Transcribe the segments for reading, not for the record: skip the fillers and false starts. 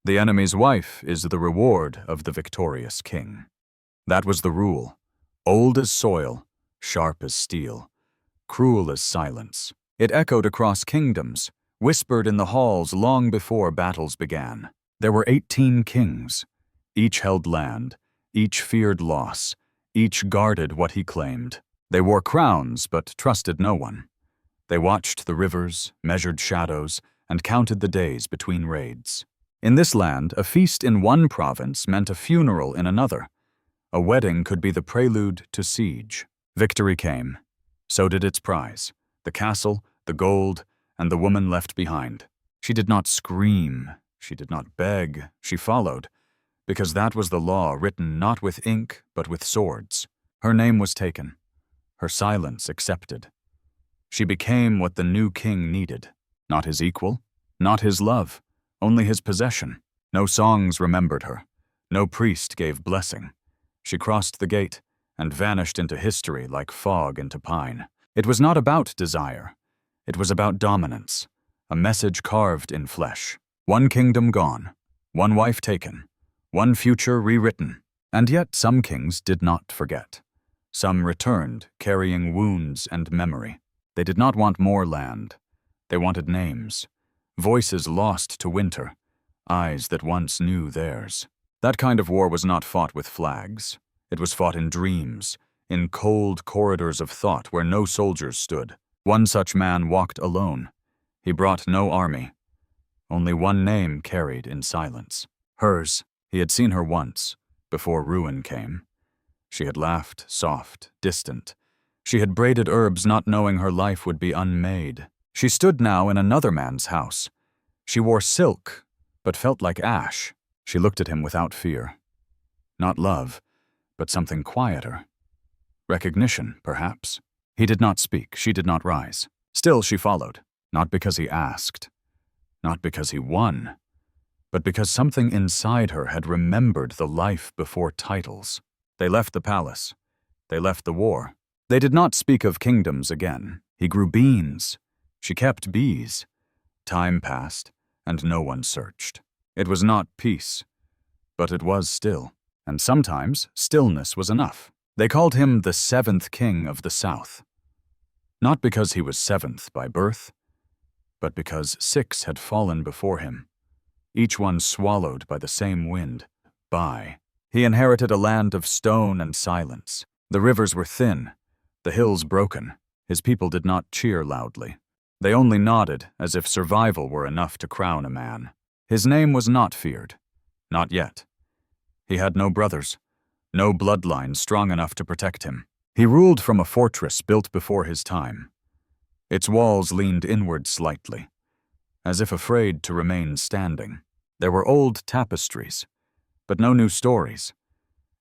The enemy's wife is the reward of the victorious king. That was the rule. Old as soil, sharp as steel, cruel as silence. It echoed across kingdoms, whispered in the halls long before battles began. There were 18 kings. Each held land, each feared loss, each guarded what he claimed. They wore crowns but trusted no one. They watched the rivers, measured shadows, and counted the days between raids. In this land, a feast in one province meant a funeral in another. A wedding could be the prelude to siege. Victory came. So did its prize, the castle, the gold, and the woman left behind. She did not scream, she did not beg, she followed, because that was the law written not with ink but with swords. Her name was taken, her silence accepted. She became what the new king needed, not his equal, not his love, only his possession. No songs remembered her, no priest gave blessing. She crossed the gate and vanished into history like fog into pine. It was not about desire. It was about dominance, a message carved in flesh. One kingdom gone, one wife taken, one future rewritten. And yet some kings did not forget. Some returned, carrying wounds and memory. They did not want more land. They wanted names, voices lost to winter, eyes that once knew theirs. That kind of war was not fought with flags. It was fought in dreams, in cold corridors of thought where no soldiers stood. One such man walked alone. He brought no army. Only one name carried in silence. Hers. He had seen her once, before ruin came. She had laughed, soft, distant. She had braided herbs not knowing her life would be unmade. She stood now in another man's house. She wore silk, but felt like ash. She looked at him without fear. Not love, but something quieter. Recognition, perhaps. He did not speak, she did not rise. Still she followed, not because he asked, not because he won, but because something inside her had remembered the life before titles. They left the palace. They left the war. They did not speak of kingdoms again. He grew beans. She kept bees. Time passed, and no one searched. It was not peace, but it was still. And sometimes stillness was enough. They called him the seventh king of the South. Not because he was seventh by birth, but because 6 had fallen before him, each one swallowed by the same wind. He inherited a land of stone and silence. The rivers were thin, the hills broken. His people did not cheer loudly. They only nodded as if survival were enough to crown a man. His name was not feared. Not yet. He had no brothers, no bloodline strong enough to protect him. He ruled from a fortress built before his time. Its walls leaned inward slightly, as if afraid to remain standing. There were old tapestries, but no new stories.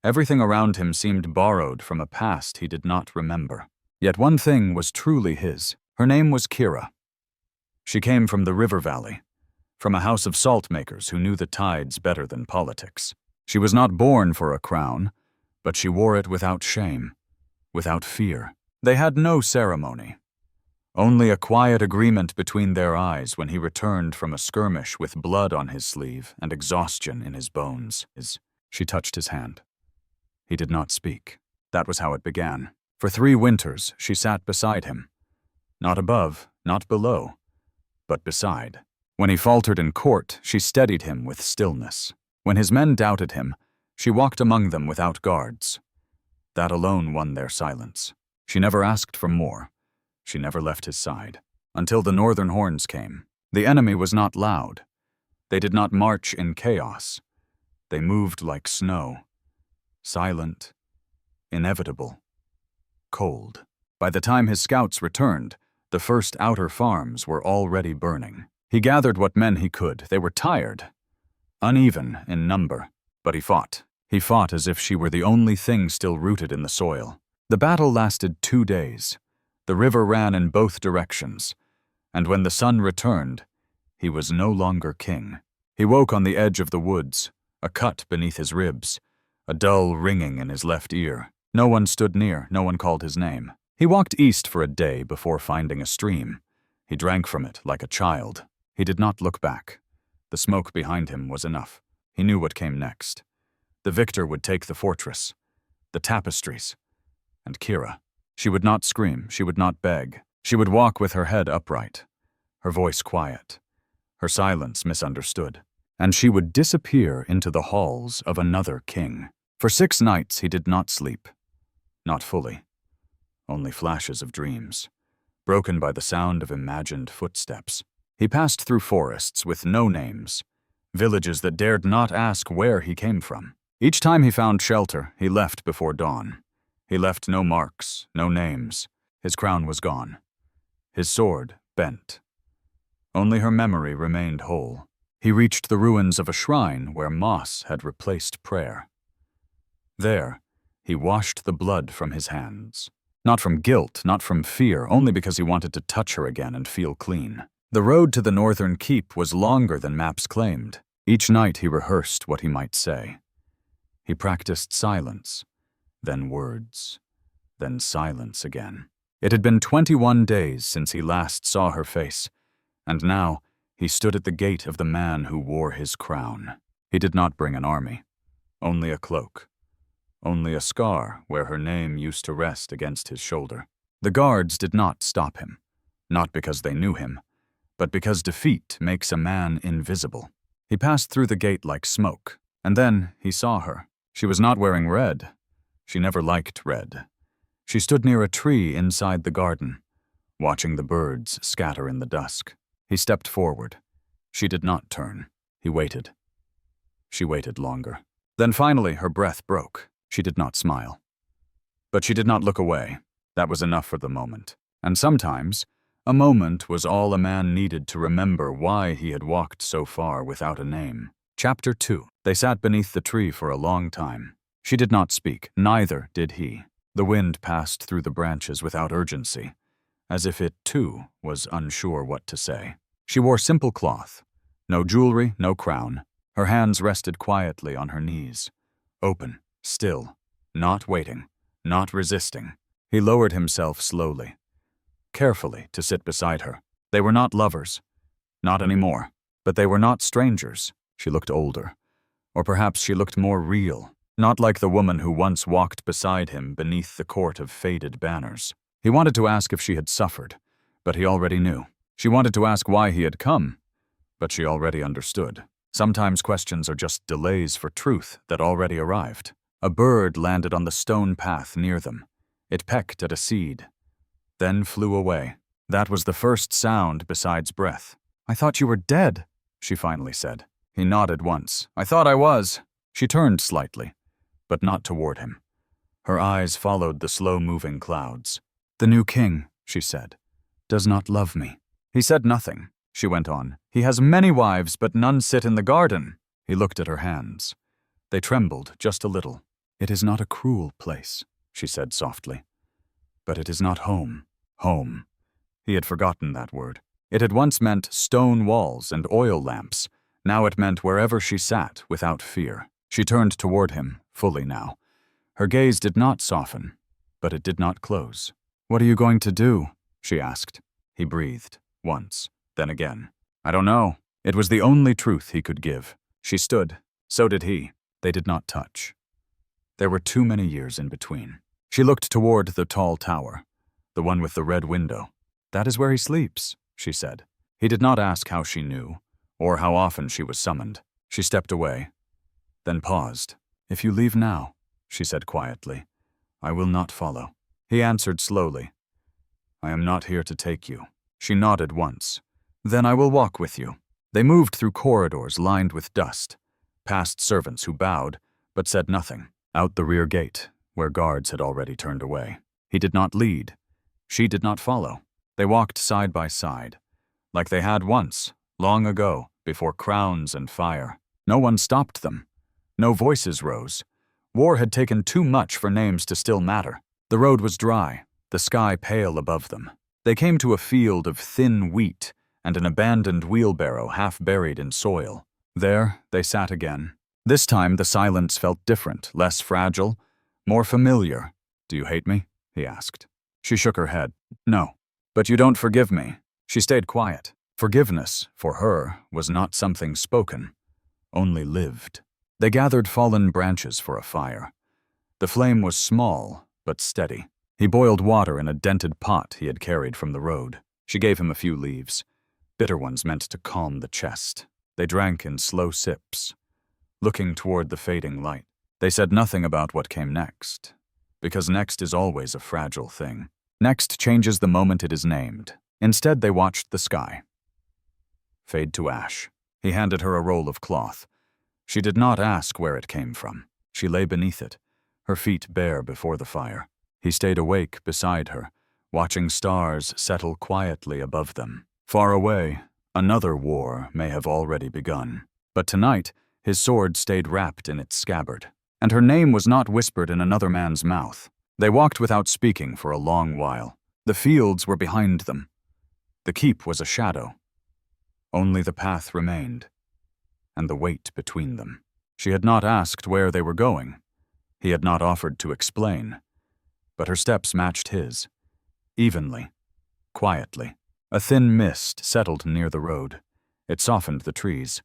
Everything around him seemed borrowed from a past he did not remember. Yet one thing was truly his. Her name was Kira. She came from the river valley, from a house of salt makers who knew the tides better than politics. She was not born for a crown, but she wore it without shame, without fear. They had no ceremony, only a quiet agreement between their eyes when he returned from a skirmish with blood on his sleeve and exhaustion in his bones. She touched his hand. He did not speak. That was how it began. For 3 winters, she sat beside him. Not above, not below, but beside. When he faltered in court, she steadied him with stillness. When his men doubted him, she walked among them without guards. That alone won their silence. She never asked for more. She never left his side. Until the northern horns came. The enemy was not loud. They did not march in chaos. They moved like snow. Silent, inevitable, cold. By the time his scouts returned, the first outer farms were already burning. He gathered what men he could. They were tired, uneven in number, but he fought. He fought as if she were the only thing still rooted in the soil. The battle lasted 2 days. The river ran in both directions, and when the sun returned, he was no longer king. He woke on the edge of the woods, a cut beneath his ribs, a dull ringing in his left ear. No one stood near, no one called his name. He walked east for a day before finding a stream. He drank from it like a child. He did not look back. The smoke behind him was enough. He knew what came next. The victor would take the fortress, the tapestries, and Kira. She would not scream, she would not beg. She would walk with her head upright, her voice quiet, her silence misunderstood. And she would disappear into the halls of another king. For 6 nights he did not sleep. Not fully. Only flashes of dreams, broken by the sound of imagined footsteps. He passed through forests with no names, villages that dared not ask where he came from. Each time he found shelter, he left before dawn. He left no marks, no names. His crown was gone. His sword bent. Only her memory remained whole. He reached the ruins of a shrine where moss had replaced prayer. There, he washed the blood from his hands. Not from guilt, not from fear, only because he wanted to touch her again and feel clean. The road to the northern keep was longer than maps claimed. Each night he rehearsed what he might say. He practiced silence, then words, then silence again. It had been 21 days since he last saw her face, and now he stood at the gate of the man who wore his crown. He did not bring an army, only a cloak, only a scar where her name used to rest against his shoulder. The guards did not stop him, not because they knew him, but because defeat makes a man invisible. He passed through the gate like smoke, and then he saw her. She was not wearing red. She never liked red. She stood near a tree inside the garden, watching the birds scatter in the dusk. He stepped forward. She did not turn. He waited. She waited longer. Then finally her breath broke. She did not smile. But she did not look away. That was enough for the moment. And sometimes, a moment was all a man needed to remember why he had walked so far without a name. Chapter 2. They sat beneath the tree for a long time. She did not speak, neither did he. The wind passed through the branches without urgency, as if it, too, was unsure what to say. She wore simple cloth, no jewelry, no crown. Her hands rested quietly on her knees, open, still, not waiting, not resisting. He lowered himself slowly, carefully, to sit beside her. They were not lovers, not anymore, but they were not strangers. She looked older, or perhaps she looked more real, not like the woman who once walked beside him beneath the court of faded banners. He wanted to ask if she had suffered, but he already knew. She wanted to ask why he had come, but she already understood. Sometimes questions are just delays for truth that already arrived. A bird landed on the stone path near them. It pecked at a seed, then flew away. That was the first sound besides breath. "I thought you were dead," she finally said. He nodded once. "I thought I was." She turned slightly, but not toward him. Her eyes followed the slow-moving clouds. "The new king," she said, "does not love me." He said nothing. She went on. "He has many wives, but none sit in the garden." He looked at her hands. They trembled just a little. "It is not a cruel place," she said softly. "But it is not home. Home." He had forgotten that word. It had once meant stone walls and oil lamps. Now it meant wherever she sat, without fear. She turned toward him, fully now. Her gaze did not soften, but it did not close. "What are you going to do?" she asked. He breathed, once, then again. "I don't know." It was the only truth he could give. She stood. So did he. They did not touch. There were too many years in between. She looked toward the tall tower, the one with the red window. "That is where he sleeps," she said. He did not ask how she knew, or how often she was summoned. She stepped away, then paused. "If you leave now," she said quietly, "I will not follow." He answered slowly, "I am not here to take you." She nodded once. "Then I will walk with you." They moved through corridors lined with dust, past servants who bowed, but said nothing, out the rear gate, where guards had already turned away. He did not lead. She did not follow. They walked side by side, like they had once, long ago, before crowns and fire. No one stopped them. No voices rose. War had taken too much for names to still matter. The road was dry, the sky pale above them. They came to a field of thin wheat and an abandoned wheelbarrow half buried in soil. There, they sat again. This time the silence felt different, less fragile, more familiar. "Do you hate me?" he asked. She shook her head. "No." "But you don't forgive me." She stayed quiet. Forgiveness, for her, was not something spoken, only lived. They gathered fallen branches for a fire. The flame was small, but steady. He boiled water in a dented pot he had carried from the road. She gave him a few leaves, bitter ones meant to calm the chest. They drank in slow sips, looking toward the fading light. They said nothing about what came next, because next is always a fragile thing. Next changes the moment it is named. Instead, they watched the sky fade to ash. He handed her a roll of cloth. She did not ask where it came from. She lay beneath it, her feet bare before the fire. He stayed awake beside her, watching stars settle quietly above them. Far away, another war may have already begun. But tonight, his sword stayed wrapped in its scabbard, and her name was not whispered in another man's mouth. They walked without speaking for a long while. The fields were behind them. The keep was a shadow. Only the path remained, and the weight between them. She had not asked where they were going. He had not offered to explain. But her steps matched his, evenly, quietly. A thin mist settled near the road. It softened the trees,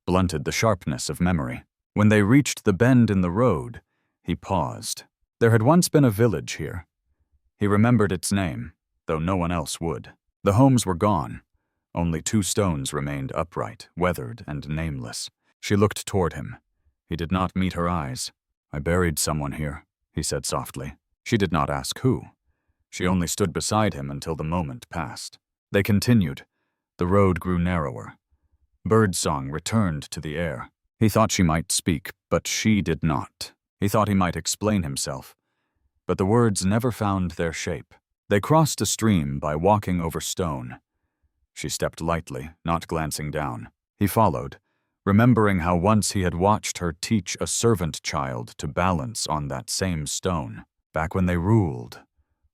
blunted the sharpness of memory. When they reached the bend in the road, he paused. There had once been a village here. He remembered its name, though no one else would. The homes were gone. Only 2 stones remained upright, weathered and nameless. She looked toward him. He did not meet her eyes. "I buried someone here," he said softly. She did not ask who. She only stood beside him until the moment passed. They continued. The road grew narrower. Birdsong returned to the air. He thought she might speak, but she did not. He thought he might explain himself, but the words never found their shape. They crossed a stream by walking over stone. She stepped lightly, not glancing down. He followed, remembering how once he had watched her teach a servant child to balance on that same stone, back when they ruled,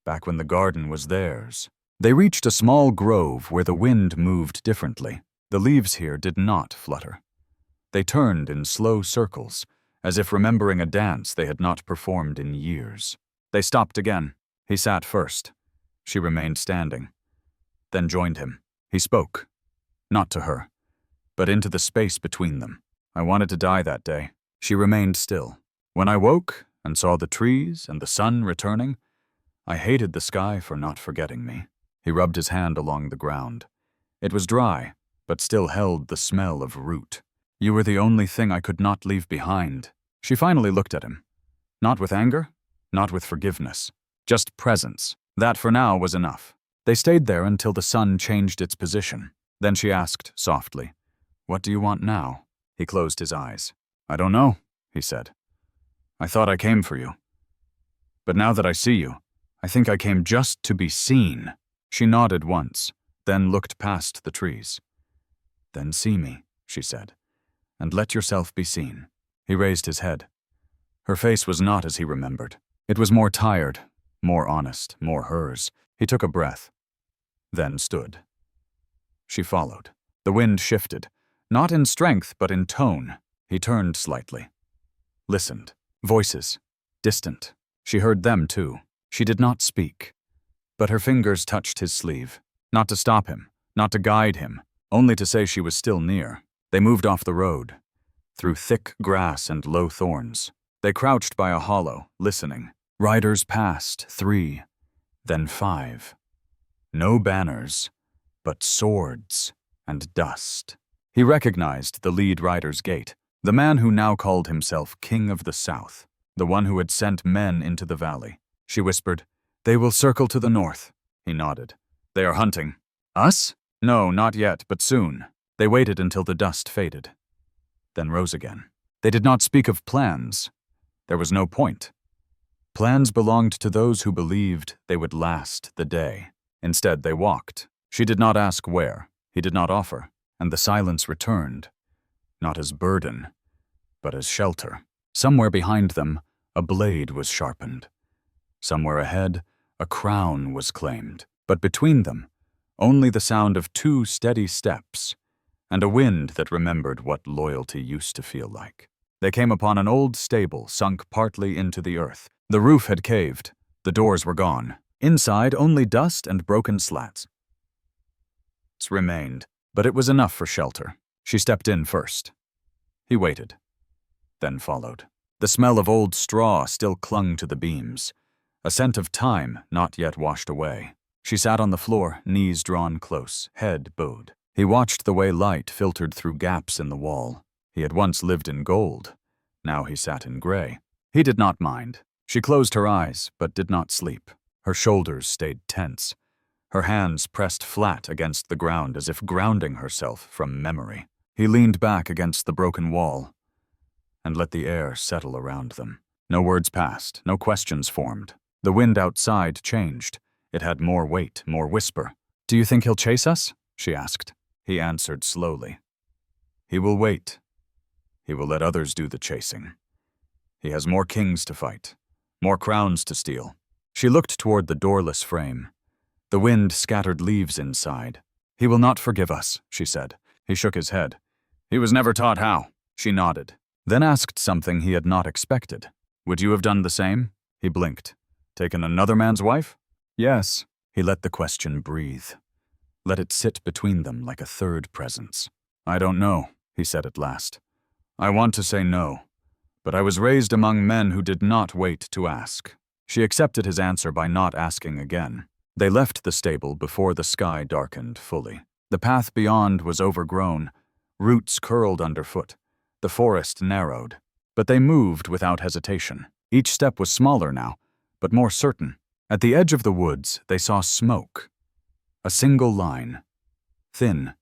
back when the garden was theirs. They reached a small grove where the wind moved differently. The leaves here did not flutter. They turned in slow circles, as if remembering a dance they had not performed in years. They stopped again. He sat first. She remained standing, then joined him. He spoke, not to her, but into the space between them. "I wanted to die that day." She remained still. "When I woke and saw the trees and the sun returning, I hated the sky for not forgetting me." He rubbed his hand along the ground. It was dry, but still held the smell of root. "You were the only thing I could not leave behind." She finally looked at him. Not with anger, not with forgiveness, just presence. That for now was enough. They stayed there until the sun changed its position. Then she asked softly, "What do you want now?" He closed his eyes. "I don't know," he said. "I thought I came for you. But now that I see you, I think I came just to be seen." She nodded once, then looked past the trees. "Then see me," she said, "and let yourself be seen." He raised his head. Her face was not as he remembered. It was more tired, more honest, more hers. He took a breath, then stood. She followed. The wind shifted, not in strength but in tone. He turned slightly, listened. Voices, distant. She heard them too. She did not speak, but her fingers touched his sleeve, not to stop him, not to guide him, only to say she was still near. They moved off the road, through thick grass and low thorns. They crouched by a hollow, listening. Riders passed, 3, then 5. No banners, but swords and dust. He recognized the lead rider's gait, the man who now called himself King of the South, the one who had sent men into the valley. She whispered, "They will circle to the north." He nodded. "They are hunting." "Us?" "No, not yet, but soon." They waited until the dust faded, then rose again. They did not speak of plans. There was no point. Plans belonged to those who believed they would last the day. Instead, they walked. She did not ask where. He did not offer, and the silence returned, not as burden, but as shelter. Somewhere behind them, a blade was sharpened. Somewhere ahead, a crown was claimed. But between them, only the sound of 2 steady steps, and a wind that remembered what loyalty used to feel like. They came upon an old stable sunk partly into the earth. The roof had caved. The doors were gone. Inside, only dust and broken slats remained. but it was enough for shelter. She stepped in first. He waited, then followed. The smell of old straw still clung to the beams, a scent of time not yet washed away. She sat on the floor, knees drawn close, head bowed. He watched the way light filtered through gaps in the wall. He had once lived in gold. Now he sat in gray. He did not mind. She closed her eyes, but did not sleep. Her shoulders stayed tense. Her hands pressed flat against the ground as if grounding herself from memory. He leaned back against the broken wall and let the air settle around them. No words passed, no questions formed. The wind outside changed. It had more weight, more whisper. "Do you think he'll chase us?" she asked. He answered slowly. "He will wait. He will let others do the chasing. He has more kings to fight, more crowns to steal." She looked toward the doorless frame. The wind scattered leaves inside. "He will not forgive us," she said. He shook his head. "He was never taught how." She nodded, then asked something he had not expected. "Would you have done the same?" He blinked. "Taken another man's wife?" "Yes." He let the question breathe. Let it sit between them like a third presence. "I don't know," he said at last. "I want to say no, but I was raised among men who did not wait to ask." She accepted his answer by not asking again. They left the stable before the sky darkened fully. The path beyond was overgrown. Roots curled underfoot. The forest narrowed. But they moved without hesitation. Each step was smaller now, but more certain. At the edge of the woods, they saw smoke. A single line. Thin.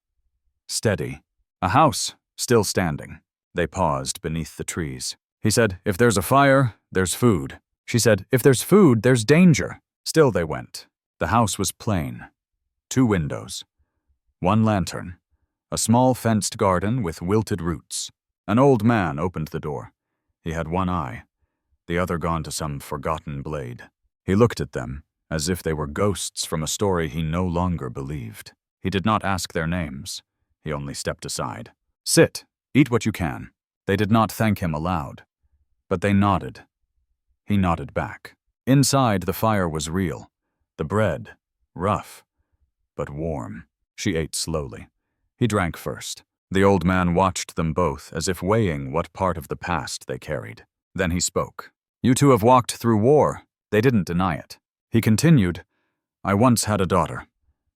Steady. A house, still standing. They paused beneath the trees. He said, "If there's a fire, there's food." She said, "If there's food, there's danger." Still they went. The house was plain. 2 windows. 1 lantern. A small fenced garden with wilted roots. An old man opened the door. He had 1 eye, the other gone to some forgotten blade. He looked at them, as if they were ghosts from a story he no longer believed. He did not ask their names. He only stepped aside. "Sit. Eat what you can." They did not thank him aloud, but they nodded. He nodded back. Inside, the fire was real. The bread, rough, but warm. She ate slowly. He drank first. The old man watched them both as if weighing what part of the past they carried. Then he spoke. "You two have walked through war." They didn't deny it. He continued, "I once had a daughter.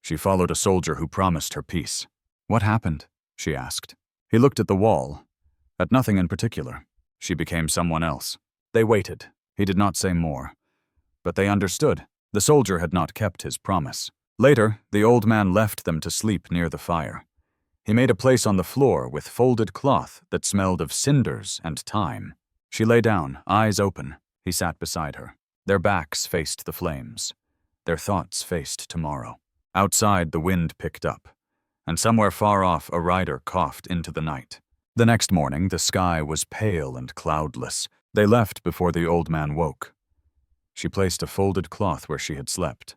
She followed a soldier who promised her peace." "What happened?" she asked. He looked at the wall, at nothing in particular. She became someone else. They waited. He did not say more. But they understood. The soldier had not kept his promise. Later, the old man left them to sleep near the fire. He made a place on the floor with folded cloth that smelled of cinders and thyme. She lay down, eyes open. He sat beside her. Their backs faced the flames. Their thoughts faced tomorrow. Outside, the wind picked up, and somewhere far off a rider coughed into the night. The next morning, the sky was pale and cloudless. They left before the old man woke. She placed a folded cloth where she had slept.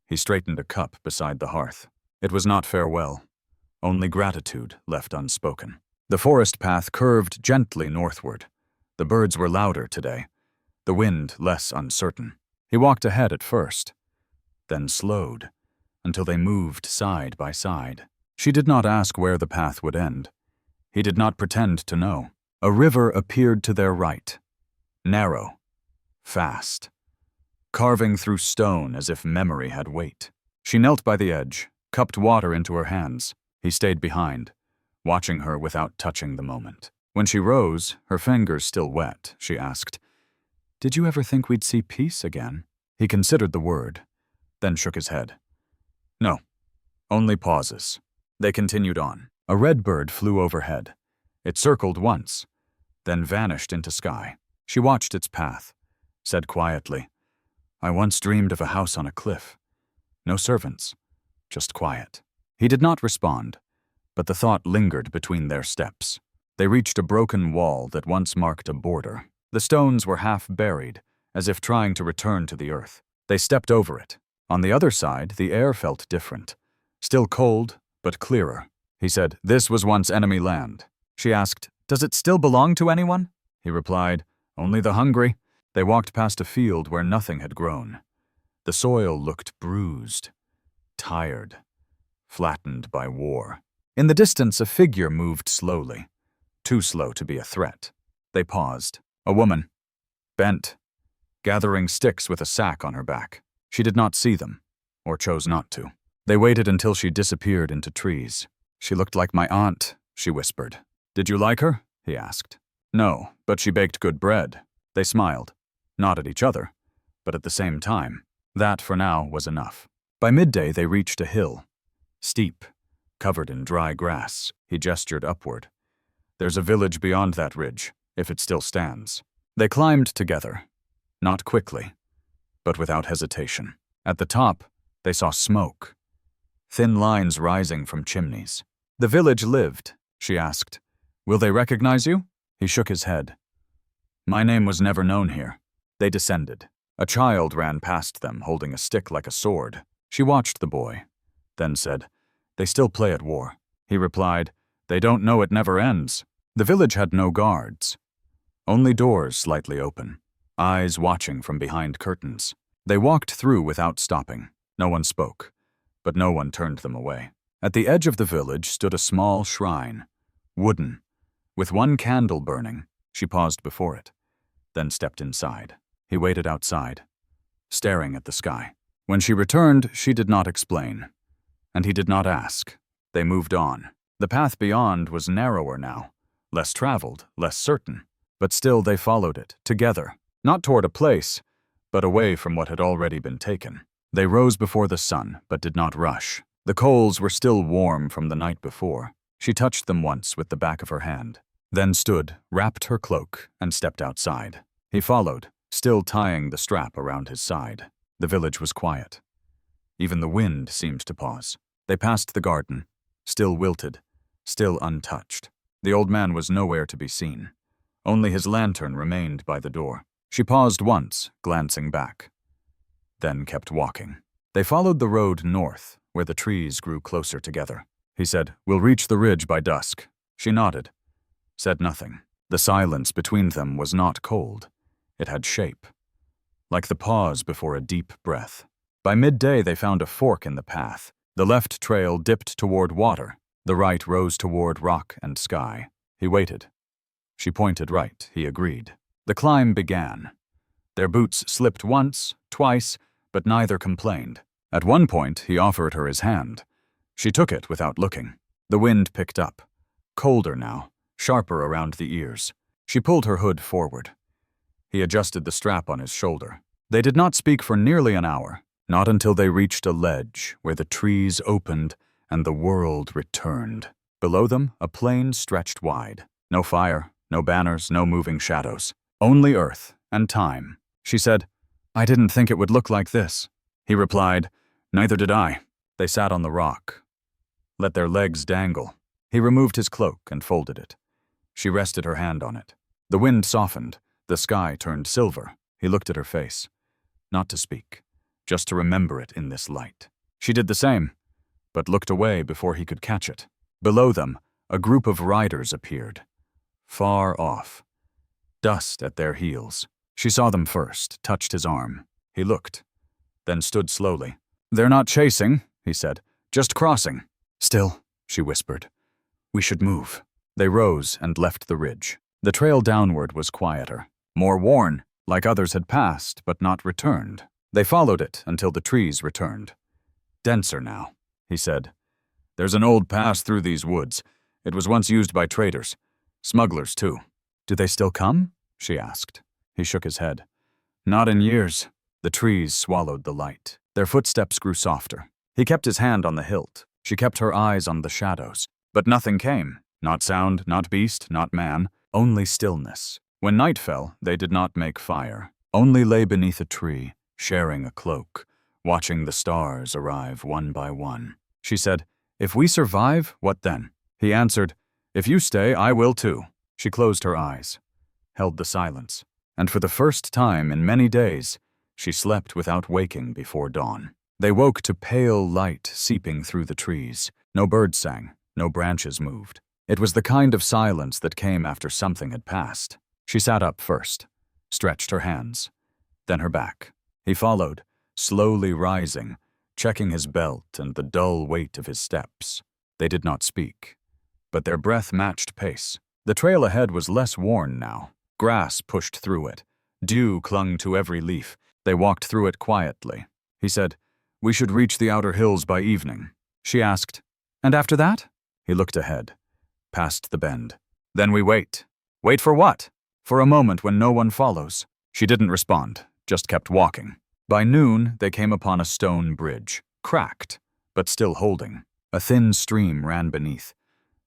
He straightened a cup beside the hearth. It was not farewell, only gratitude left unspoken. The forest path curved gently northward. The birds were louder today, the wind less uncertain. He walked ahead at first, then slowed, until they moved side by side. She did not ask where the path would end. He did not pretend to know. A river appeared to their right, narrow, fast, carving through stone as if memory had weight. She knelt by the edge, cupped water into her hands. He stayed behind, watching her without touching the moment. When she rose, her fingers still wet, she asked, "Did you ever think we'd see peace again?" He considered the word, then shook his head. "No, only pauses." They continued on. A red bird flew overhead. It circled once, then vanished into sky. She watched its path, said quietly, "I once dreamed of a house on a cliff. No servants, just quiet." He did not respond, but the thought lingered between their steps. They reached a broken wall that once marked a border. The stones were half buried, as if trying to return to the earth. They stepped over it. On the other side, the air felt different. Still cold, but clearer. He said, "This was once enemy land." She asked, "Does it still belong to anyone?" He replied, "Only the hungry." They walked past a field where nothing had grown. The soil looked bruised, tired, flattened by war. In the distance, a figure moved slowly, too slow to be a threat. They paused. A woman, bent, gathering sticks with a sack on her back. She did not see them, or chose not to. They waited until she disappeared into trees. "She looked like my aunt," she whispered. "Did you like her?" he asked. "No, but she baked good bread." They smiled, not at each other, but at the same time. That, for now, was enough. By midday, they reached a hill. Steep, covered in dry grass. He gestured upward. "There's a village beyond that ridge, if it still stands." They climbed together, not quickly, but without hesitation. At the top, they saw smoke, thin lines rising from chimneys. "The village lived," she asked. "Will they recognize you?" He shook his head. "My name was never known here." They descended. A child ran past them, holding a stick like a sword. She watched the boy, then said, "They still play at war." He replied, "They don't know it never ends." The village had no guards, only doors slightly open, eyes watching from behind curtains. They walked through without stopping. No one spoke, but no one turned them away. At the edge of the village stood a small shrine, wooden, with one candle burning. She paused before it, then stepped inside. He waited outside, staring at the sky. When she returned, she did not explain, and he did not ask. They moved on. The path beyond was narrower now, less traveled, less certain, but still they followed it, together, not toward a place, but away from what had already been taken. They rose before the sun, but did not rush. The coals were still warm from the night before. She touched them once with the back of her hand, then stood, wrapped her cloak, and stepped outside. He followed, still tying the strap around his side. The village was quiet. Even the wind seemed to pause. They passed the garden, still wilted, still untouched. The old man was nowhere to be seen. Only his lantern remained by the door. She paused once, glancing back, then kept walking. They followed the road north, where the trees grew closer together. He said, "We'll reach the ridge by dusk." She nodded, said nothing. The silence between them was not cold. It had shape, like the pause before a deep breath. By midday, they found a fork in the path. The left trail dipped toward water. The right rose toward rock and sky. He waited. She pointed right. He agreed. The climb began. Their boots slipped once, twice, but neither complained. At one point, he offered her his hand. She took it without looking. The wind picked up, colder now, sharper around the ears. She pulled her hood forward. He adjusted the strap on his shoulder. They did not speak for nearly an hour, not until they reached a ledge where the trees opened and the world returned. Below them, a plain stretched wide. No fire, no banners, no moving shadows. Only earth and time. She said, "I didn't think it would look like this." He replied, "Neither did I." They sat on the rock, let their legs dangle. He removed his cloak and folded it. She rested her hand on it. The wind softened. The sky turned silver. He looked at her face, not to speak, just to remember it in this light. She did the same, but looked away before he could catch it. Below them, a group of riders appeared, far off, dust at their heels. She saw them first, touched his arm. He looked, then stood slowly. "They're not chasing," he said, "just crossing." "Still," she whispered, "we should move." They rose and left the ridge. The trail downward was quieter, more worn, like others had passed but not returned. They followed it until the trees returned. "Denser now," he said. "There's an old pass through these woods. It was once used by traders. Smugglers, too." "Do they still come?" she asked. He shook his head. "Not in years." The trees swallowed the light. Their footsteps grew softer. He kept his hand on the hilt. She kept her eyes on the shadows. But nothing came. Not sound, not beast, not man. Only stillness. When night fell, they did not make fire. Only lay beneath a tree, sharing a cloak, watching the stars arrive one by one. She said, "If we survive, what then?" He answered, "If you stay, I will too." She closed her eyes, held the silence, and for the first time in many days, she slept without waking before dawn. They woke to pale light seeping through the trees. No birds sang, no branches moved. It was the kind of silence that came after something had passed. She sat up first, stretched her hands, then her back. He followed, slowly rising, checking his belt and the dull weight of his steps. They did not speak, but their breath matched pace. The trail ahead was less worn now. Grass pushed through it. Dew clung to every leaf. They walked through it quietly. He said, "We should reach the outer hills by evening." She asked, "And after that?" He looked ahead, past the bend. "Then we wait." "Wait for what?" "For a moment when no one follows." She didn't respond, just kept walking. By noon, they came upon a stone bridge, cracked, but still holding. A thin stream ran beneath.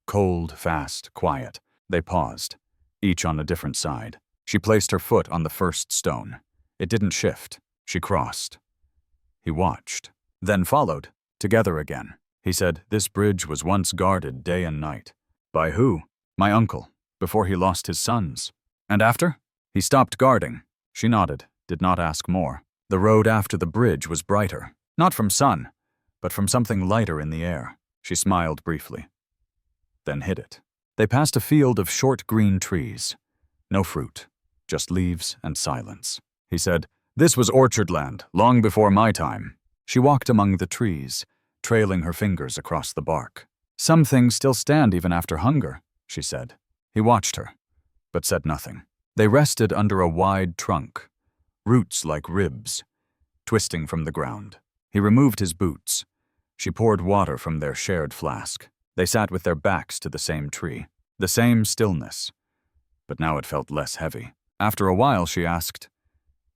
Cold, fast, quiet. They paused, each on a different side. She placed her foot on the first stone. It didn't shift. She crossed. He watched, then followed, together again. He said, "This bridge was once guarded day and night." "By who?" "My uncle, before he lost his sons." "And after?" "He stopped guarding." She nodded, did not ask more. The road after the bridge was brighter, not from sun, but from something lighter in the air. She smiled briefly, then hid it. They passed a field of short green trees. No fruit, just leaves and silence. He said, "This was orchard land, long before my time." She walked among the trees, trailing her fingers across the bark. "Some things still stand even after hunger," she said. He watched her, but said nothing. They rested under a wide trunk, roots like ribs, twisting from the ground. He removed his boots. She poured water from their shared flask. They sat with their backs to the same tree, the same stillness. But now it felt less heavy. After a while, she asked,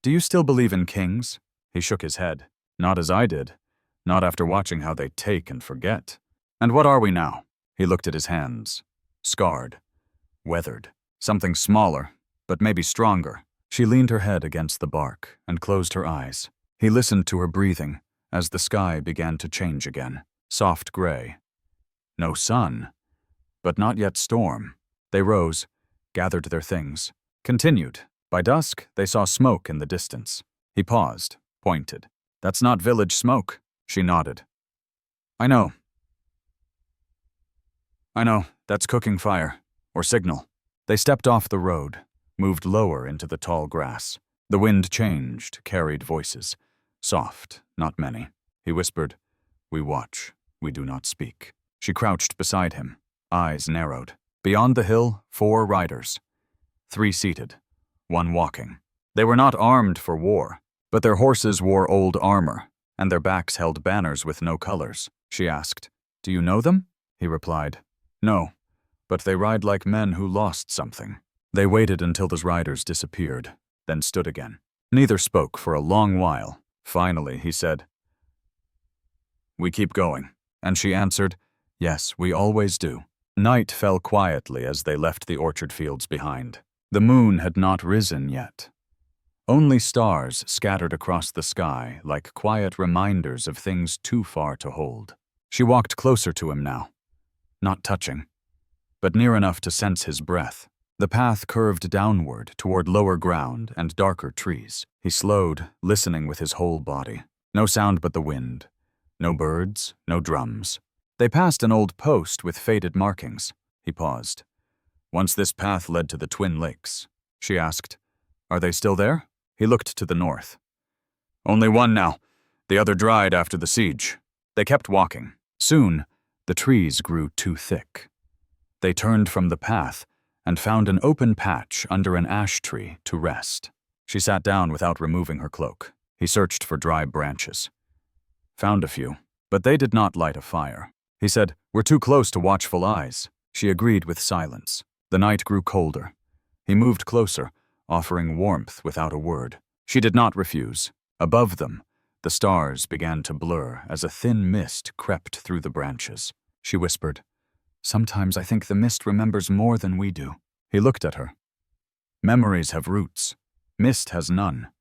"Do you still believe in kings?" He shook his head. "Not as I did. Not after watching how they take and forget." "And what are we now?" He looked at his hands. Scarred. Weathered. Something smaller, but maybe stronger. She leaned her head against the bark and closed her eyes. He listened to her breathing as the sky began to change again. Soft gray. No sun, but not yet storm. They rose, gathered their things, continued. By dusk, they saw smoke in the distance. He paused, pointed. "That's not village smoke." She nodded. I know, that's cooking fire, or signal." They stepped off the road, moved lower into the tall grass. The wind changed, carried voices. Soft, not many. He whispered, "We watch, we do not speak." She crouched beside him, eyes narrowed. Beyond the hill, 4 riders. 3 seated, 1 walking. They were not armed for war, but their horses wore old armor, and their backs held banners with no colors. She asked, "Do you know them?" He replied, "No, but they ride like men who lost something." They waited until the riders disappeared, then stood again. Neither spoke for a long while. Finally, he said, "We keep going." And she answered, "Yes, we always do." Night fell quietly as they left the orchard fields behind. The moon had not risen yet. Only stars scattered across the sky like quiet reminders of things too far to hold. She walked closer to him now, not touching, but near enough to sense his breath. The path curved downward toward lower ground and darker trees. He slowed, listening with his whole body. No sound but the wind. No birds, no drums. They passed an old post with faded markings. He paused. "Once this path led to the Twin Lakes." She asked, "Are they still there?" He looked to the north. "Only one now. The other dried after the siege." They kept walking. Soon, the trees grew too thick. They turned from the path and found an open patch under an ash tree to rest. She sat down without removing her cloak. He searched for dry branches. Found a few, but they did not light a fire. He said, "We're too close to watchful eyes." She agreed with silence. The night grew colder. He moved closer, offering warmth without a word. She did not refuse. Above them, the stars began to blur as a thin mist crept through the branches. She whispered, "Sometimes I think the mist remembers more than we do." He looked at her. "Memories have roots. Mist has none.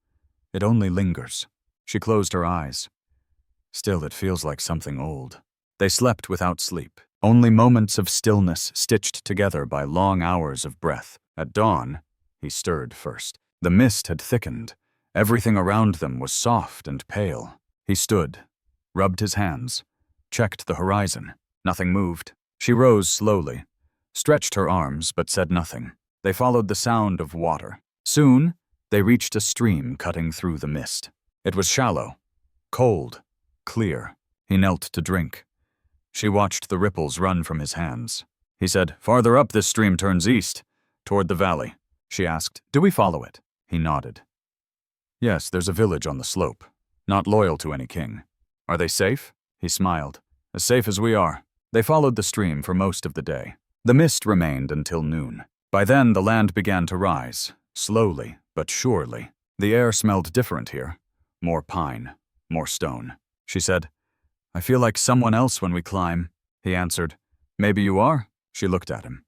It only lingers." She closed her eyes. "Still, it feels like something old." They slept without sleep, only moments of stillness stitched together by long hours of breath. At dawn, he stirred first. The mist had thickened. Everything around them was soft and pale. He stood, rubbed his hands, checked the horizon. Nothing moved. She rose slowly, stretched her arms but said nothing. They followed the sound of water. Soon, they reached a stream cutting through the mist. It was shallow, cold, clear. He knelt to drink. She watched the ripples run from his hands. He said, "Farther up this stream turns east, toward the valley." She asked, "Do we follow it?" He nodded. "Yes, there's a village on the slope, not loyal to any king." "Are they safe?" He smiled. "As safe as we are." They followed the stream for most of the day. The mist remained until noon. By then, the land began to rise, slowly but surely. The air smelled different here. More pine, more stone. She said, "I feel like someone else when we climb." He answered, "Maybe you are." She looked at him.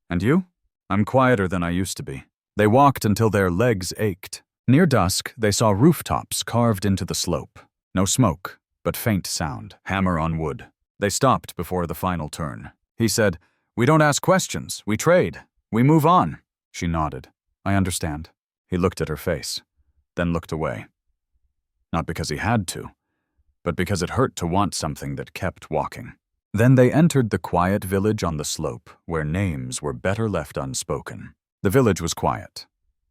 "And you?" "I'm quieter than I used to be." They walked until their legs ached. Near dusk, they saw rooftops carved into the slope. No smoke, but faint sound, hammer on wood. They stopped before the final turn. He said, "We don't ask questions, we trade. We move on." She nodded. "I understand." He looked at her face, then looked away. Not because he had to, but because it hurt to want something that kept walking. Then they entered the quiet village on the slope, where names were better left unspoken. The village was quiet.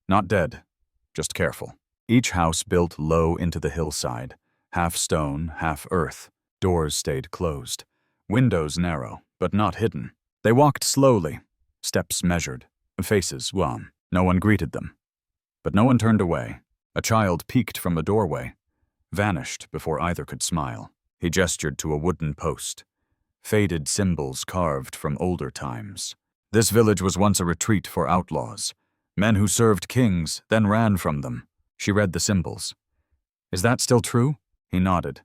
Not dead, just careful. Each house built low into the hillside, half stone, half earth. Doors stayed closed. Windows narrow, but not hidden. They walked slowly, steps measured, faces wan. No one greeted them. But no one turned away. A child peeked from a doorway, vanished before either could smile. He gestured to a wooden post. Faded symbols carved from older times. This village was once a retreat for outlaws, men who served kings, then ran from them. She read the symbols. "Is that still true?" He nodded.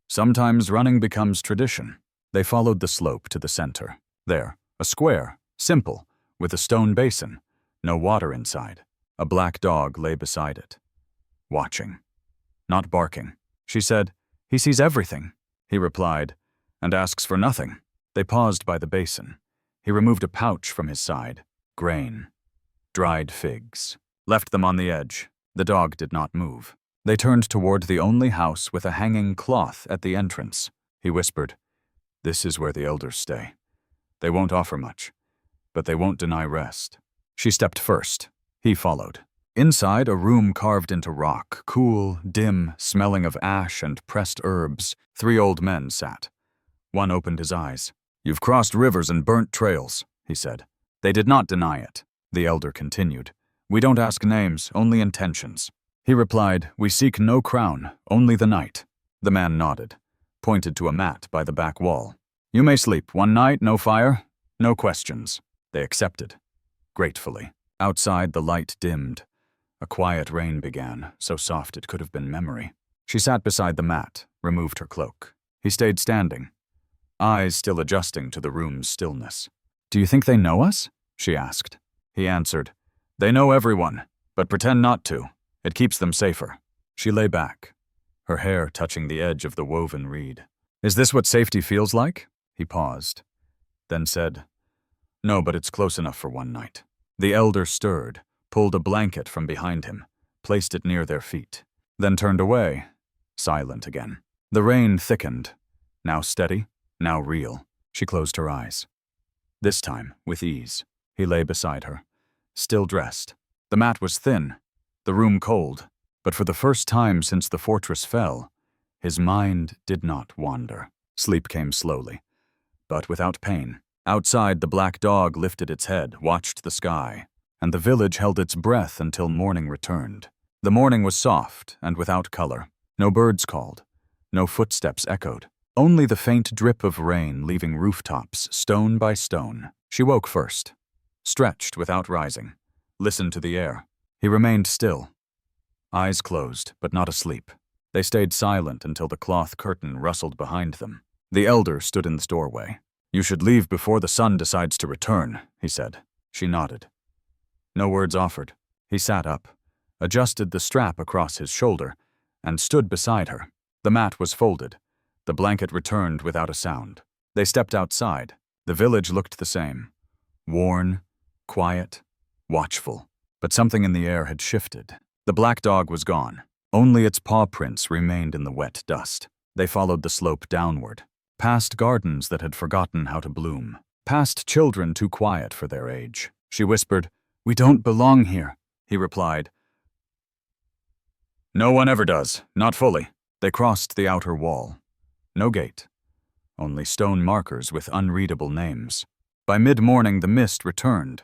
"Sometimes running becomes tradition." They followed the slope to the center. There, a square, simple, with a stone basin, no water inside. A black dog lay beside it, watching, not barking. She said, "He sees everything." He replied, "And asks for nothing." They paused by the basin. He removed a pouch from his side. Grain. Dried figs. Left them on the edge. The dog did not move. They turned toward the only house with a hanging cloth at the entrance. He whispered, "This is where the elders stay. They won't offer much, but they won't deny rest." She stepped first. He followed. Inside, a room carved into rock, cool, dim, smelling of ash and pressed herbs. 3 old men sat. One opened his eyes. "You've crossed rivers and burnt trails," he said. They did not deny it. The elder continued, "We don't ask names, only intentions." He replied, "We seek no crown, only the night." The man nodded, pointed to a mat by the back wall. "You may sleep. One night, no fire, no questions." They accepted, gratefully. Outside, the light dimmed. A quiet rain began, so soft it could have been memory. She sat beside the mat, removed her cloak. He stayed standing, eyes still adjusting to the room's stillness. "Do you think they know us?" she asked. He answered, "They know everyone, but pretend not to. It keeps them safer." She lay back, her hair touching the edge of the woven reed. "Is this what safety feels like?" He paused, then said, "No, but it's close enough for one night." The elder stirred, pulled a blanket from behind him, placed it near their feet, then turned away, silent again. The rain thickened, now steady, now real. She closed her eyes. This time, with ease, he lay beside her, still dressed. The mat was thin, the room cold, but for the first time since the fortress fell, his mind did not wander. Sleep came slowly, but without pain. Outside, the black dog lifted its head, watched the sky, and the village held its breath until morning returned. The morning was soft and without color. No birds called, no footsteps echoed, only the faint drip of rain leaving rooftops stone by stone. She woke first, stretched without rising, listened to the air. He remained still, eyes closed, but not asleep. They stayed silent until the cloth curtain rustled behind them. The elder stood in the doorway. "You should leave before the sun decides to return," he said. She nodded. No words offered. He sat up, adjusted the strap across his shoulder, and stood beside her. The mat was folded. The blanket returned without a sound. They stepped outside. The village looked the same. Worn, quiet, watchful. But something in the air had shifted. The black dog was gone. Only its paw prints remained in the wet dust. They followed the slope downward, past gardens that had forgotten how to bloom, past children too quiet for their age. She whispered, "We don't belong here." He replied, "No one ever does, not fully." They crossed the outer wall. No gate, only stone markers with unreadable names. By mid-morning, the mist returned,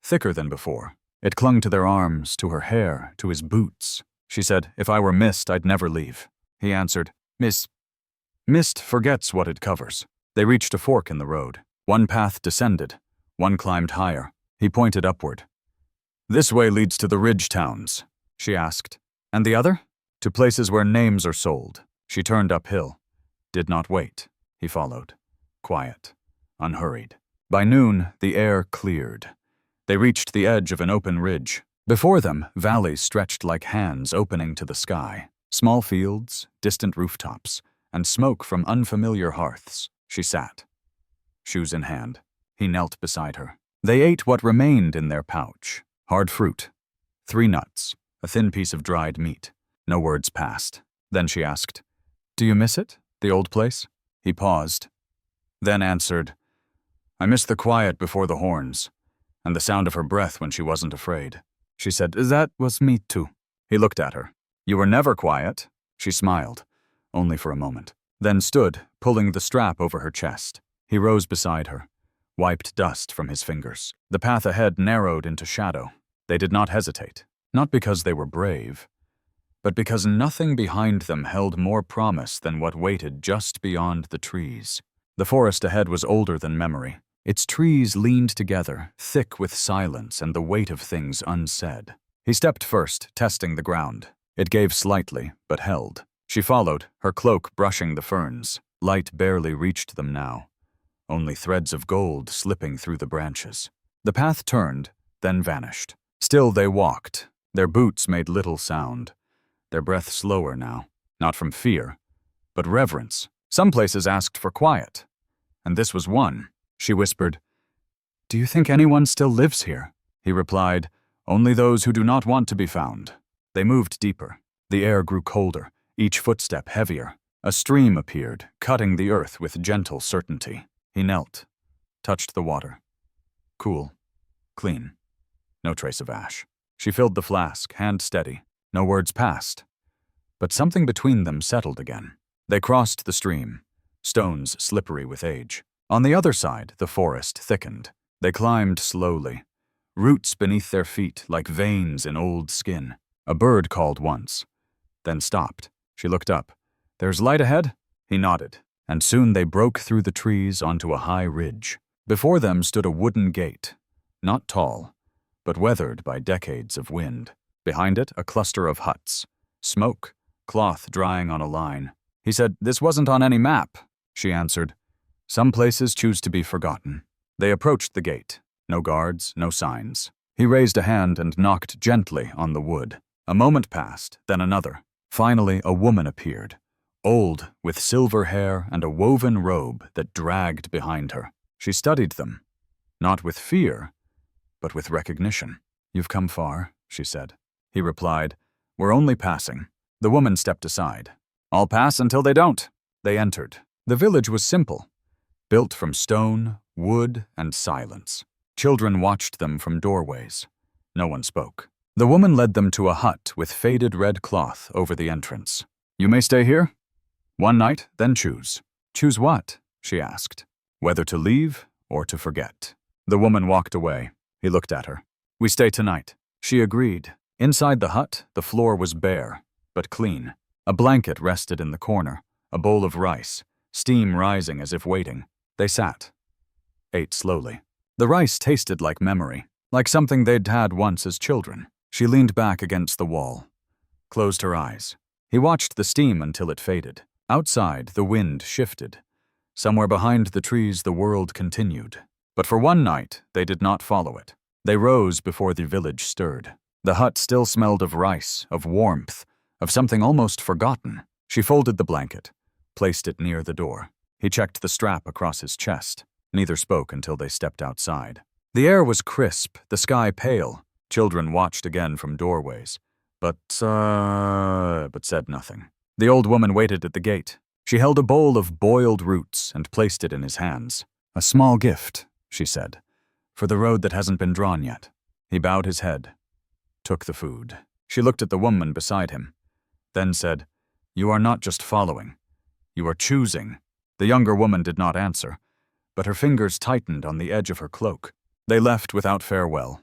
thicker than before. It clung to their arms, to her hair, to his boots. She said, "If I were mist, I'd never leave." He answered, Mist forgets what it covers." They reached a fork in the road. One path descended, one climbed higher. He pointed upward. "This way leads to the ridge towns," she asked. "And the other?" "To places where names are sold." She turned uphill. Did not wait. He followed. Quiet. Unhurried. By noon, the air cleared. They reached the edge of an open ridge. Before them, valleys stretched like hands opening to the sky. Small fields, distant rooftops, and smoke from unfamiliar hearths. She sat, shoes in hand. He knelt beside her. They ate what remained in their pouch. Hard fruit. 3 nuts. A thin piece of dried meat. No words passed. Then she asked, "Do you miss it, the old place?" He paused, then answered, "I miss the quiet before the horns, and the sound of her breath when she wasn't afraid." She said, "That was me too." He looked at her. "You were never quiet." She smiled, only for a moment, then stood, pulling the strap over her chest. He rose beside her, wiped dust from his fingers. The path ahead narrowed into shadow. They did not hesitate, not because they were brave, but because nothing behind them held more promise than what waited just beyond the trees. The forest ahead was older than memory. Its trees leaned together, thick with silence and the weight of things unsaid. He stepped first, testing the ground. It gave slightly, but held. She followed, her cloak brushing the ferns. Light barely reached them now, only threads of gold slipping through the branches. The path turned, then vanished. Still they walked. Their boots made little sound. Their breath slower now, not from fear, but reverence. Some places asked for quiet, and this was one. She whispered, "Do you think anyone still lives here?" He replied, "Only those who do not want to be found." They moved deeper. The air grew colder, each footstep heavier. A stream appeared, cutting the earth with gentle certainty. He knelt, touched the water. Cool, clean, no trace of ash. She filled the flask, hand steady. No words passed, but something between them settled again. They crossed the stream, stones slippery with age. On the other side, the forest thickened. They climbed slowly, roots beneath their feet like veins in old skin. A bird called once, then stopped. She looked up. "There's light ahead?" He nodded, and soon they broke through the trees onto a high ridge. Before them stood a wooden gate, not tall, but weathered by decades of wind. Behind it, a cluster of huts. Smoke, cloth drying on a line. He said, "This wasn't on any map." She answered, "Some places choose to be forgotten." They approached the gate. No guards, no signs. He raised a hand and knocked gently on the wood. A moment passed, then another. Finally, a woman appeared, old, with silver hair and a woven robe that dragged behind her. She studied them, not with fear, but with recognition. "You've come far," she said. He replied, "We're only passing." The woman stepped aside. "I'll pass until they don't." They entered. The village was simple, built from stone, wood, and silence. Children watched them from doorways. No one spoke. The woman led them to a hut with faded red cloth over the entrance. "You may stay here? One night, then choose." "Choose what?" she asked. "Whether to leave or to forget." The woman walked away. He looked at her. "We stay tonight." She agreed. Inside the hut, the floor was bare, but clean. A blanket rested in the corner, a bowl of rice, steam rising as if waiting. They sat, ate slowly. The rice tasted like memory, like something they'd had once as children. She leaned back against the wall, closed her eyes. He watched the steam until it faded. Outside, the wind shifted. Somewhere behind the trees, the world continued. But for one night, they did not follow it. They rose before the village stirred. The hut still smelled of rice, of warmth, of something almost forgotten. She folded the blanket, placed it near the door. He checked the strap across his chest. Neither spoke until they stepped outside. The air was crisp, the sky pale. Children watched again from doorways, but said nothing. The old woman waited at the gate. She held a bowl of boiled roots and placed it in his hands. "A small gift," she said, "for the road that hasn't been drawn yet." He bowed his head, took the food. She looked at the woman beside him, then said, "You are not just following. You are choosing." The younger woman did not answer, but her fingers tightened on the edge of her cloak. They left without farewell.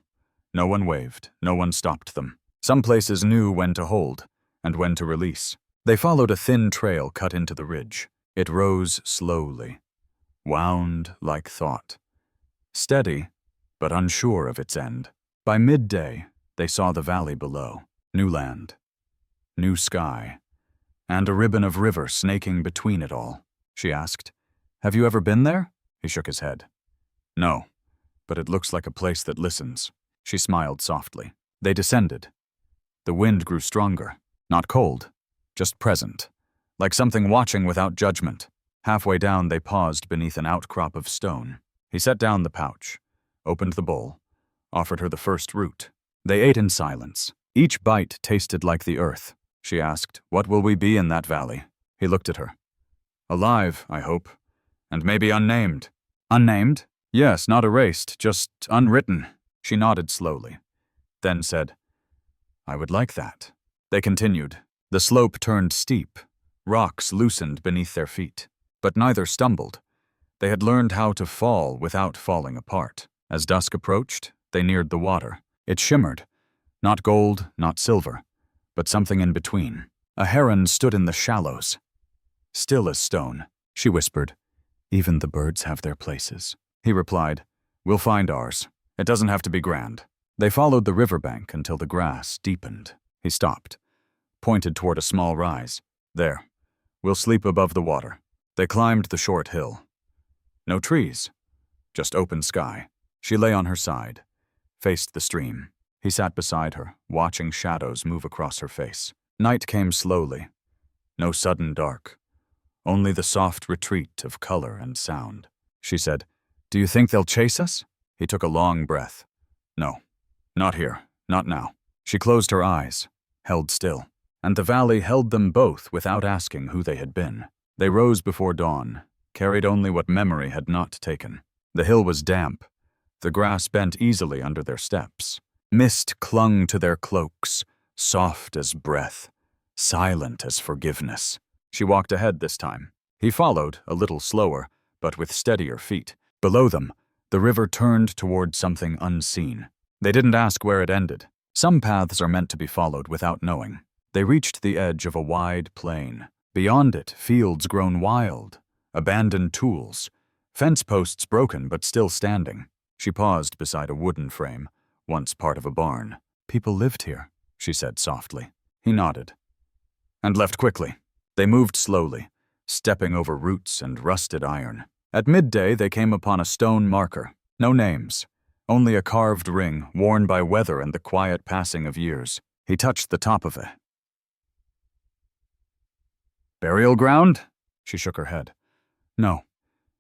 No one waved, no one stopped them. Some places knew when to hold and when to release. They followed a thin trail cut into the ridge. It rose slowly, wound like thought. Steady, but unsure of its end. By midday, they saw the valley below. New land, new sky, and a ribbon of river snaking between it all. She asked, "Have you ever been there?" He shook his head. "No, but it looks like a place that listens." She smiled softly. They descended. The wind grew stronger, not cold, just present, like something watching without judgment. Halfway down, they paused beneath an outcrop of stone. He set down the pouch, opened the bowl, offered her the first root. They ate in silence. Each bite tasted like the earth. She asked, "What will we be in that valley?" He looked at her. "Alive, I hope, and maybe unnamed." "Unnamed?" "Yes, not erased, just unwritten." She nodded slowly, then said, "I would like that." They continued. The slope turned steep. Rocks loosened beneath their feet. But neither stumbled. They had learned how to fall without falling apart. As dusk approached, they neared the water. It shimmered. Not gold, not silver, but something in between. A heron stood in the shallows. "Still as stone," she whispered. "Even the birds have their places." He replied, "We'll find ours. It doesn't have to be grand." They followed the riverbank until the grass deepened. He stopped, pointed toward a small rise. "There. We'll sleep above the water." They climbed the short hill. No trees, just open sky. She lay on her side, faced the stream. He sat beside her, watching shadows move across her face. Night came slowly. No sudden dark. Only the soft retreat of color and sound. She said, "Do you think they'll chase us?" He took a long breath. "No, not here, not now." She closed her eyes, held still, and the valley held them both without asking who they had been. They rose before dawn, carried only what memory had not taken. The hill was damp. The grass bent easily under their steps. Mist clung to their cloaks, soft as breath, silent as forgiveness. She walked ahead this time. He followed, a little slower, but with steadier feet. Below them, the river turned toward something unseen. They didn't ask where it ended. Some paths are meant to be followed without knowing. They reached the edge of a wide plain. Beyond it, fields grown wild, abandoned tools, fence posts broken but still standing. She paused beside a wooden frame, once part of a barn. "People lived here," she said softly. He nodded, and left quickly. They moved slowly, stepping over roots and rusted iron. At midday, they came upon a stone marker. No names, only a carved ring worn by weather and the quiet passing of years. He touched the top of it. "Burial ground?" She shook her head. "No.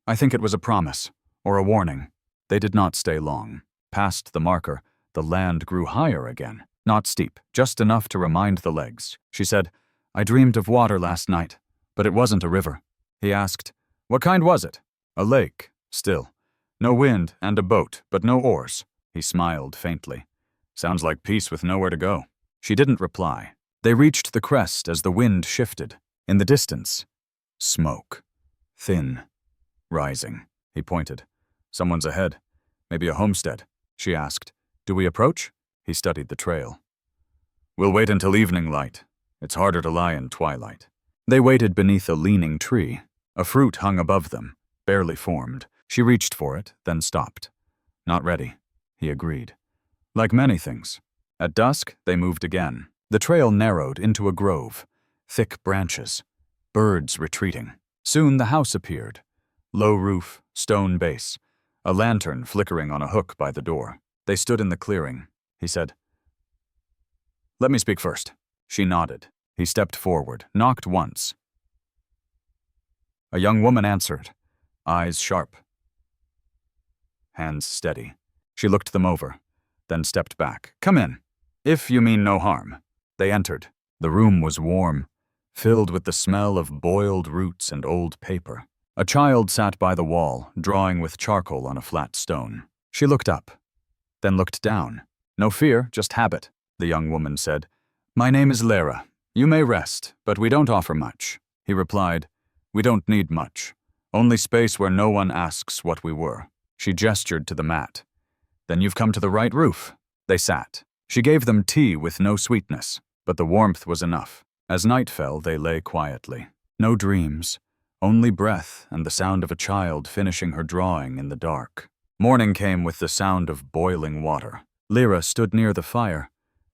I think it was a promise, or a warning." They did not stay long. Past the marker, the land grew higher again. Not steep, just enough to remind the legs. She said, "I dreamed of water last night, but it wasn't a river." He asked, "What kind was it?" "A lake, still. No wind and a boat, but no oars." He smiled faintly. "Sounds like peace with nowhere to go." She didn't reply. They reached the crest as the wind shifted. In the distance, smoke. Thin. Rising. He pointed. "Someone's ahead. Maybe a homestead." She asked, "Do we approach?" He studied the trail. "We'll wait until evening light. It's harder to lie in twilight." They waited beneath a leaning tree. A fruit hung above them, barely formed. She reached for it, then stopped. "Not ready," he agreed. Like many things. At dusk, they moved again. The trail narrowed into a grove. Thick branches. Birds retreating. Soon the house appeared. Low roof, stone base. A lantern flickering on a hook by the door. They stood in the clearing. He said, "Let me speak first." She nodded. He stepped forward, knocked once. A young woman answered, eyes sharp, hands steady. She looked them over, then stepped back. "Come in, if you mean no harm." They entered. The room was warm, filled with the smell of boiled roots and old paper. A child sat by the wall, drawing with charcoal on a flat stone. She looked up, then looked down. "No fear, just habit," the young woman said. "My name is Lara. You may rest, but we don't offer much." He replied, "We don't need much. Only space where no one asks what we were. She gestured to the mat. Then you've come to the right roof. They sat. She gave them tea with no sweetness, but the warmth was enough. As night fell, they lay quietly. No dreams, only breath and the sound of a child finishing her drawing in the dark. Morning came with the sound of boiling water. Lyra stood near the fire,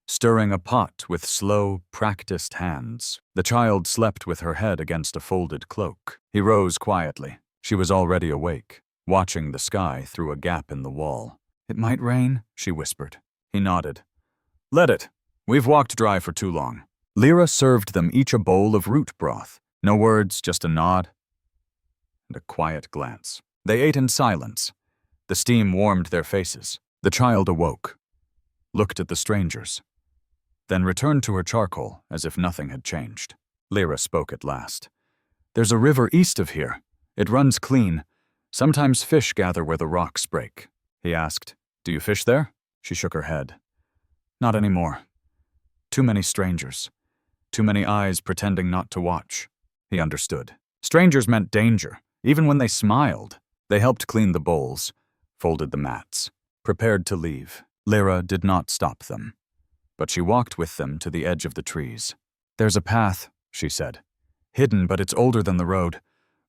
stirring a pot with slow, practiced hands. The child slept with her head against a folded cloak. He rose quietly. She was already awake, watching the sky through a gap in the wall. "It might rain," she whispered. He nodded. "Let it. We've walked dry for too long." Lyra served them each a bowl of root broth. No words, just a nod and a quiet glance. They ate in silence. The steam warmed their faces. The child awoke, looked at the strangers, then returned to her charcoal as if nothing had changed. Lyra spoke at last. "There's a river east of here. It runs clean. Sometimes fish gather where the rocks break." He asked, "Do you fish there?" She shook her head. "Not anymore. Too many strangers. Too many eyes pretending not to watch." He understood. Strangers meant danger, even when they smiled. They helped clean the bowls, folded the mats, prepared to leave. Lyra did not stop them, but she walked with them to the edge of the trees. "There's a path," she said. "Hidden, but it's older than the road.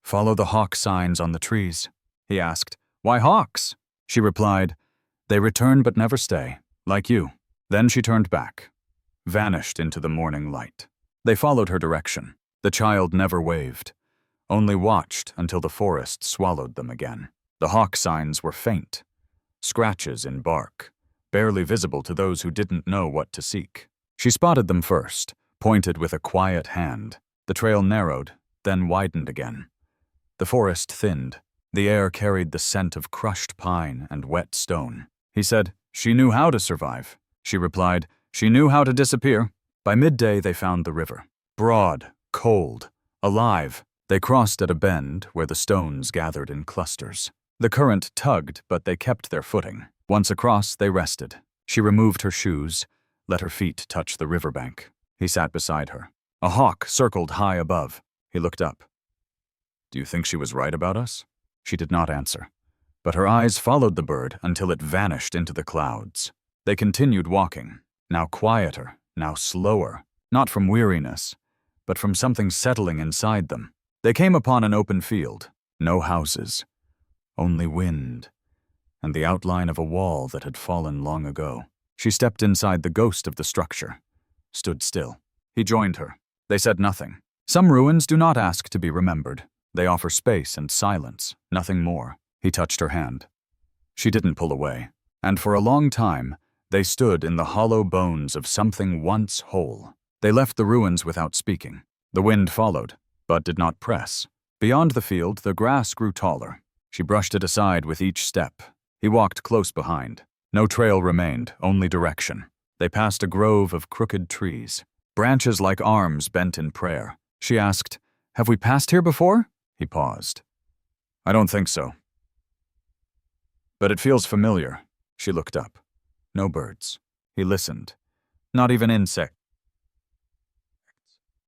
Follow the hawk signs on the trees." He asked, "Why hawks?" She replied, "They return but never stay, like you." Then she turned back, vanished into the morning light. They followed her direction. The child never waved, only watched until the forest swallowed them again. The hawk signs were faint, scratches in bark, barely visible to those who didn't know what to seek. She spotted them first, pointed with a quiet hand. The trail narrowed, then widened again. The forest thinned. The air carried the scent of crushed pine and wet stone. He said, "She knew how to survive." She replied, "She knew how to disappear." By midday, they found the river. Broad, cold, alive. They crossed at a bend where the stones gathered in clusters. The current tugged, but they kept their footing. Once across, they rested. She removed her shoes, let her feet touch the riverbank. He sat beside her. A hawk circled high above. He looked up. "Do you think she was right about us?" She did not answer, but her eyes followed the bird until it vanished into the clouds. They continued walking, now quieter, now slower, not from weariness, but from something settling inside them. They came upon an open field, no houses, only wind, and the outline of a wall that had fallen long ago. She stepped inside the ghost of the structure, stood still. He joined her. They said nothing. Some ruins do not ask to be remembered. They offer space and silence, nothing more. He touched her hand. She didn't pull away, and for a long time, they stood in the hollow bones of something once whole. They left the ruins without speaking. The wind followed, but did not press. Beyond the field, the grass grew taller. She brushed it aside with each step. He walked close behind. No trail remained, only direction. They passed a grove of crooked trees, branches like arms bent in prayer. She asked, "Have we passed here before?" He paused. "I don't think so. But it feels familiar." She looked up. No birds. He listened. Not even insects.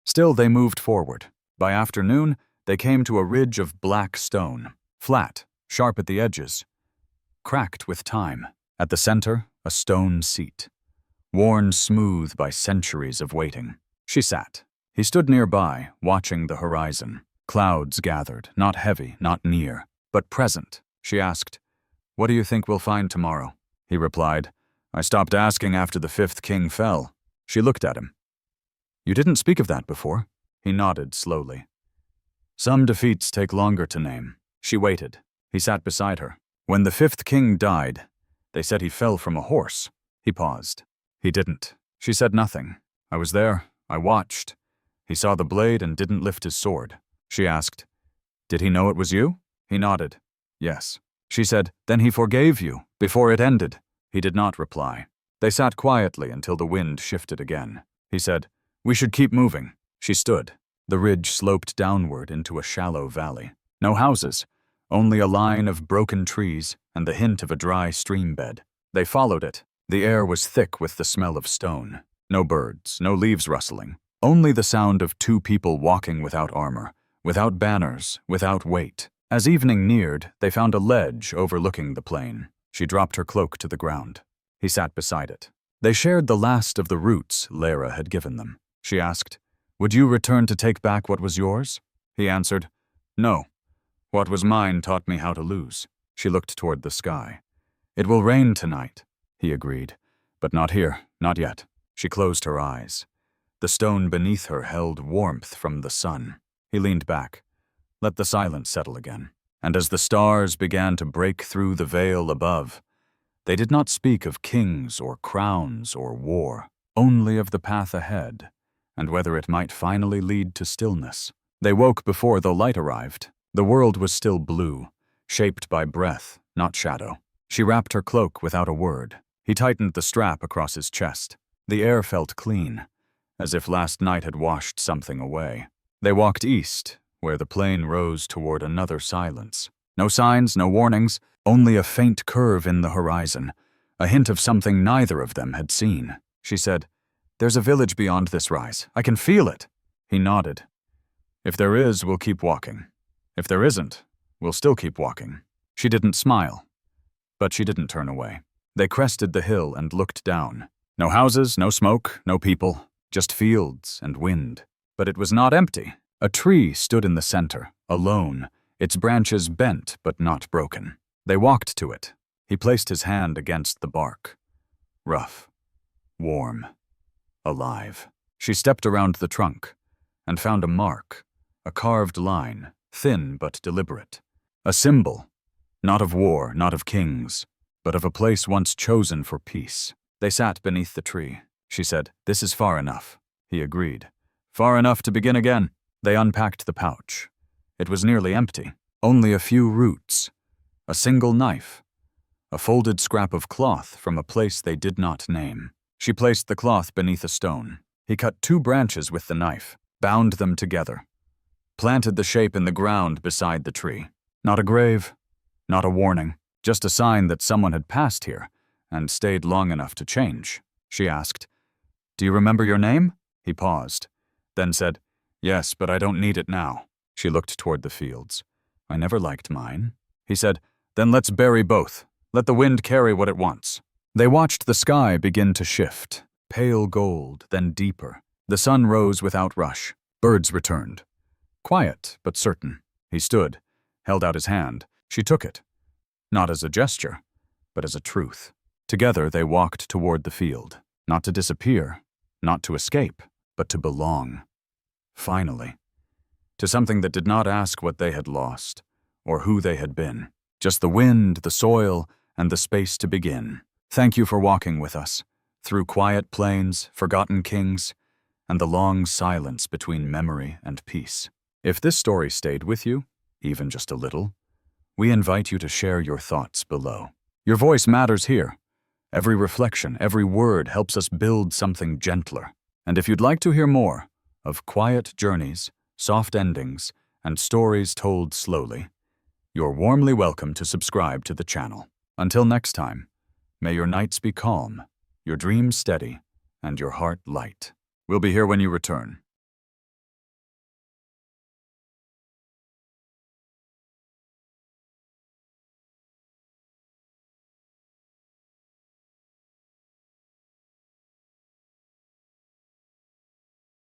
Still, they moved forward. By afternoon, they came to a ridge of black stone, flat, sharp at the edges, cracked with time. At the center, a stone seat, worn smooth by centuries of waiting. She sat. He stood nearby, watching the horizon. Clouds gathered, not heavy, not near, but present. She asked, "What do you think we'll find tomorrow?" He replied, "I stopped asking after the fifth king fell." She looked at him. "You didn't speak of that before." He nodded slowly. "Some defeats take longer to name." She waited. He sat beside her. "When the fifth king died, they said he fell from a horse." He paused. "He didn't." She said nothing. "I was there. I watched. He saw the blade and didn't lift his sword." She asked, "Did he know it was you?" He nodded. "Yes." She said, "Then he forgave you, before it ended." He did not reply. They sat quietly until the wind shifted again. He said, "We should keep moving." She stood. The ridge sloped downward into a shallow valley. No houses, only a line of broken trees and the hint of a dry stream bed. They followed it. The air was thick with the smell of stone. No birds, no leaves rustling. Only the sound of two people walking without armor, without banners, without weight. As evening neared, they found a ledge overlooking the plain. She dropped her cloak to the ground. He sat beside it. They shared the last of the roots Lara had given them. She asked, "Would you return to take back what was yours?" He answered, "No. What was mine taught me how to lose." She looked toward the sky. "It will rain tonight," he agreed. "But not here, not yet." She closed her eyes. The stone beneath her held warmth from the sun. He leaned back. Let the silence settle again. And as the stars began to break through the veil above, they did not speak of kings or crowns or war, only of the path ahead, and whether it might finally lead to stillness. They woke before the light arrived. The world was still blue, shaped by breath, not shadow. She wrapped her cloak without a word. He tightened the strap across his chest. The air felt clean, as if last night had washed something away. They walked east, where the plain rose toward another silence. No signs, no warnings, only a faint curve in the horizon, a hint of something neither of them had seen. She said, "There's a village beyond this rise. I can feel it." He nodded. "If there is, we'll keep walking. If there isn't, we'll still keep walking." She didn't smile, but she didn't turn away. They crested the hill and looked down. No houses, no smoke, no people, just fields and wind. But it was not empty. A tree stood in the center, alone, its branches bent but not broken. They walked to it. He placed his hand against the bark. Rough, warm, alive. She stepped around the trunk and found a mark, a carved line, thin but deliberate. A symbol, not of war, not of kings, but of a place once chosen for peace. They sat beneath the tree. She said, "This is far enough." He agreed. "Far enough to begin again." They unpacked the pouch. It was nearly empty. Only a few roots, a single knife, a folded scrap of cloth from a place they did not name. She placed the cloth beneath a stone. He cut 2 branches with the knife, bound them together, planted the shape in the ground beside the tree. Not a grave, not a warning, just a sign that someone had passed here and stayed long enough to change. She asked, "Do you remember your name?" He paused, then said, "Yes, but I don't need it now." She looked toward the fields. "I never liked mine." He said, "Then let's bury both. Let the wind carry what it wants." They watched the sky begin to shift, pale gold, then deeper. The sun rose without rush. Birds returned. Quiet, but certain. He stood, held out his hand. She took it, not as a gesture, but as a truth. Together they walked toward the field, not to disappear, not to escape, but to belong. Finally. To something that did not ask what they had lost, or who they had been. Just the wind, the soil, and the space to begin. Thank you for walking with us, through quiet plains, forgotten kings, and the long silence between memory and peace. If this story stayed with you, even just a little, we invite you to share your thoughts below. Your voice matters here. Every reflection, every word helps us build something gentler. And if you'd like to hear more of quiet journeys, soft endings, and stories told slowly, you're warmly welcome to subscribe to the channel. Until next time, may your nights be calm, your dreams steady, and your heart light. We'll be here when you return.